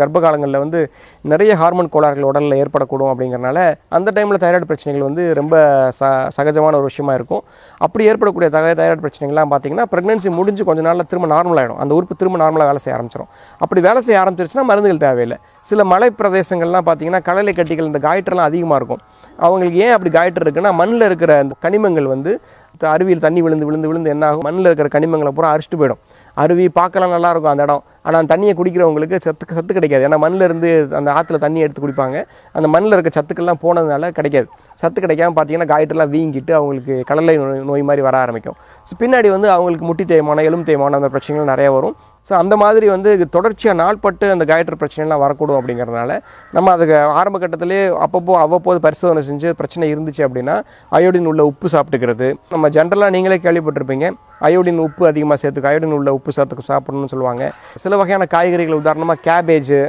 கர்ப்ப காலங்களில் வந்து நிறைய ஹார்மோன் கோளாறுகள் உடலில் ஏற்படக்கூடும் அப்படிங்கிறனால அந்த டைமில் தைராய்டு பிரச்சனைகள் வந்து ரொம்ப சகஜமான ஒரு விஷயமா இருக்கும். அப்படி ஏற்படக்கூடிய தைராய்டு பிரச்சனைகள்லாம் பார்த்தீங்கன்னா ப்ரெக்னன்சி முடிஞ்சு கொஞ்ச நாளில் திரும்ப நார்மல் ஆகிடும். அந்த உறுப்பு திரும்ப நார்மலாக வேலை செய்ய ஆரம்பிச்சிடும். அப்படி வேலை செய்ய ஆரம்பிச்சிருச்சுன்னா மருந்துகள் தேவையில்லை. சில மலை பிரதேசங்கள்லாம் பார்த்தீங்கன்னா கடலை கட்டிகள் இந்த காய்ட்டர்லாம் அதிகமாக இருக்கும். அவங்களுக்கு ஏன் அப்படி காய்ட்டர் இருக்குன்னா மண்ணில் இருக்கிற அந்த கனிமங்கள் வந்து அருவியில் தண்ணி விழுந்து விழுந்து விழுந்து என்ன ஆகும், மண்ணில் இருக்கிற கனிமங்களை பூரா அரிச்சிட்டு போயிடும். அருவி பார்க்கலாம் நல்லா இருக்கும் அந்த இடம், ஆனால் அந்த தண்ணியை குடிக்கிறவங்களுக்கு சத்து கிடைக்காது. ஏன்னா மண்ணில் இருந்து அந்த ஆற்றுல தண்ணி எடுத்து குடிப்பாங்க, அந்த மண்ணில் இருக்க சத்துக்கள்லாம் போனதுனால கிடைக்காது. சத்து கிடைக்காம பார்த்தீங்கன்னா காய்ட்டெல்லாம் வீங்கிட்டு அவங்களுக்கு கடலை நோய் மாதிரி வர ஆரம்பிக்கும். ஸோ பின்னாடி வந்து அவங்களுக்கு முட்டி தேய்மானம், எலும்பு தேய்மானம் அந்த பிரச்சனைகள் நிறைய வரும். ஸோ அந்த மாதிரி வந்து தொடர்ச்சியாக நாள்பட்டு அந்த காய்ட்டர் பிரச்சனைலாம் வரக்கூடும். அப்படிங்கிறதுனால நம்ம அதுக்கு ஆரம்ப கட்டத்திலே அவ்வப்போது பரிசோதனை செஞ்சு பிரச்சனை இருந்துச்சு அப்படின்னா அயோடின் உள்ள உப்பு சாப்பிட்டுக்கிறது. நம்ம ஜென்ரலாக நீங்களே கேள்விப்பட்டிருப்பீங்க, அயோடின் உப்பு அதிகமாக சேர்த்துக்கு, அயோடின் உள்ள உப்பு சாப்பிடணும்னு சொல்லுவாங்க. சில வகையான காய்கறிகள் உதாரணமாக கேபேஜ்,